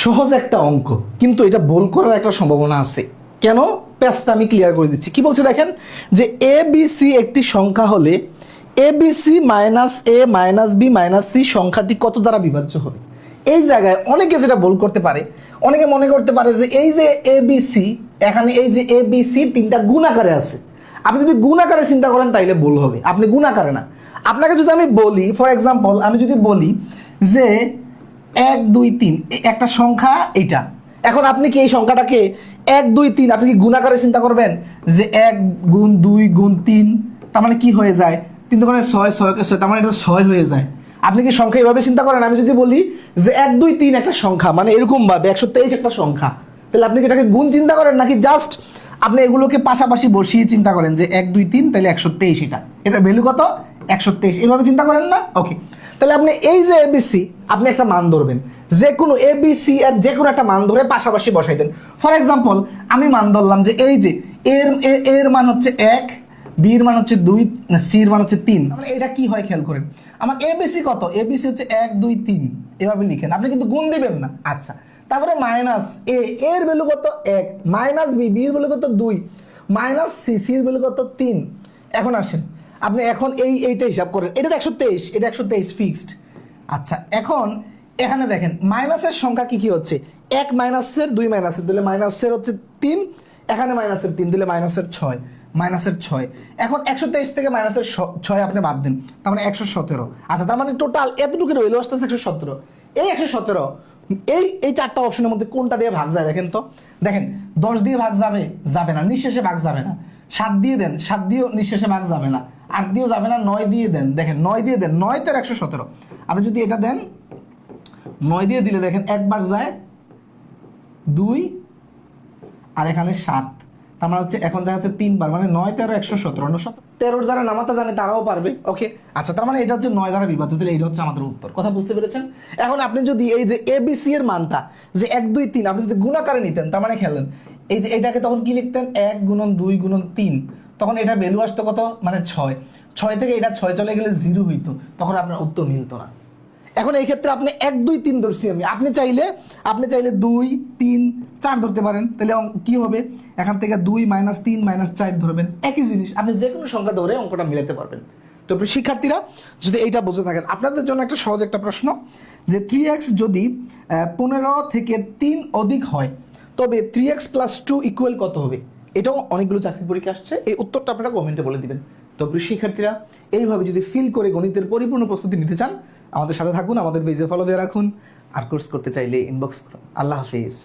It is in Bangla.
সহজ একটা অঙ্ক, কিন্তু এটা ভুল করার একটা সম্ভাবনা আছে। কেন? প্যাচটা আমি ক্লিয়ার করে দিচ্ছি। কি বলছে দেখেন, যে এ বি সি একটি সংখ্যা হলে A B C minus A minus B minus C সংখ্যাটি কত দ্বারা বিভাজ্য হবে। এই জায়গায় অনেকে যেটা ভুল করতে পারে, অনেকে মনে করতে পারে যে এই যে এ বি সি, এখানে এই যে এ বি সি তিনটা গুণ আকারে আছে। আপনি যদি গুণ আকারে চিন্তা করেন তাইলে ভুল হবে। আপনি গুণ আকারে না, আপনাকে যদি আমি বলি, ফর এক্সাম্পল আমি যদি বলি যে 1 2 3 একটা সংখ্যা এইটা, এখন আপনি কি এই সংখ্যাটাকে 1 2 3 আপনি কি গুণ আকারে চিন্তা করবেন যে 1 গুণ 2 গুণ 3, তার মানে কি হয়ে যায় 3 দোকানে 6, 6 কে 6, তার মানে এটা 6 হয়ে যায়। আপনি কি সংখ্যা এভাবে চিন্তা করেন? আমি যদি বলি যে 1 2 3 একটা সংখ্যা, মানে এরকম ভাবে 123 একটা সংখ্যা, তাহলে আপনি কি এটাকে গুণ চিন্তা করেন নাকি জাস্ট আপনি এগুলোকে পাশাপাশি বসিয়ে চিন্তা করেন যে 1 2 3 তাহলে 123, এটা ভ্যালু কত 123, এইভাবে চিন্তা করেন না? ওকে, তাহলে আপনি এই যে এবিসি আপনি একটা মান ধরবেন, যে কোনো এবিসি এর যে কোনো একটা মান ধরে পাশাপাশি বসাই দেন। ফর এক্সাম্পল আমি মান ধরলাম যে এই যে এর মান হচ্ছে 1, বির মান হচ্ছে 2, সির মান হচ্ছে 3। মানে এটা কি হয় খেয়াল করেন, আমার এবিসি কত, এবিসি হচ্ছে 1 2 3, এভাবে লিখেন, আপনি কিন্তু গুণ দিবেন না। আচ্ছা, তারপরে মাইনাস এ, এর ভ্যালু কত 1, মাইনাস বি, বির ভ্যালু কত 2, মাইনাস সি, সির ভ্যালু কত 3। এখন আসেন আপনি এখন এইটা হিসাব করেন, এটা তো 123, এটা 123 ফিক্সড। আচ্ছা, এখন এখানে দেখেন মাইনাসের সংখ্যা কি কি হচ্ছে, 1 মাইনাসের 2 মাইনাসের দিলে মাইনাসের হচ্ছে 3, এখানে মাইনাসের 3 দিলে মাইনাসের 6, মাইনাসের 6। এখন 123 থেকে মাইনাসের 6 আপনি বাদ দেন, তার মানে 117। আচ্ছা, তার মানে টোটাল এতটুকু রইল আসতেছে 117। এই 117 এই চারটা অপশনের মধ্যে কোনটা দিয়ে ভাগ যায় দেখেন তো। দেখেন 10 দিয়ে ভাগ যাবে, যাবে না, নিঃশেষে ভাগ যাবে না। 7 দিয়ে দেন, 7 দিয়েও নিঃশেষে ভাগ যাবে না। 8 দিয়েও যাবে না। 9 দিয়ে দেন, দেখেন 9 দিয়ে দেন, 9 তের 117। আপনি যদি এটা দেন 9 দিয়ে দিলে দেখেন একবার যায় 2 আর এখানে 7, তার মানে হচ্ছে এখন যা হচ্ছে 3 বার, মানে 9 13 117। 13 যারা নামাতে জানে তারাও পারবে। ওকে, আচ্ছা, তার মানে এটা হচ্ছে 9 দ্বারা বিভাজ্য, তাহলে এটা হচ্ছে আমাদের উত্তর। কথা বুঝতে পেরেছেন? এখন আপনি যদি এই যে এবিসি এর মানটা যে 1 2 3 আপনি যদি গুণাকারে নিতেন, তার মানে খেলেন এই যে এটাকে তখন কি লিখতেন 1 গুণন 2 গুণন 3, তখন এটা ভ্যালু আসতো কত, মানে 6 থেকে এটা 6 চলে গেলে 0 হইতো, তখন আপনার উত্তর মিলতো না। এখন এই ক্ষেত্রে আপনি 1 2 3 ধরছি আমি, আপনি চাইলে 2 3 4 ধরতে পারেন, তাহলে কি হবে এখান থেকে 2 -3 -4 ধরবেন, একই জিনিস, আপনি যে কোনো সংখ্যা ধরে অঙ্কটা মিলাতে পারবেন। তো শিক্ষার্থীরা যদি এইটা বুঝে থাকেন, আপনাদের জন্য একটা সহজ একটা প্রশ্ন, যে 3x যদি 15 থেকে 3 অধিক হয় তবে 3x + 2 ইকুয়াল কত হবে। এটাও অনেকগুলো চাকরি পরীক্ষা আসছে, এই উত্তরটা আপনারা কমেন্টে বলে দিবেন। তো শিক্ষার্থীরা এইভাবে যদি ফিল করে গণিতের পরিপূর্ণ প্রস্তুতি নিতে চান, আমাদের সাথে থাকুন, আমাদের পেজে ফলো দিয়ে রাখুন, আর কোর্স করতে চাইলে ইনবক্স করুন। আল্লাহ হাফেজ।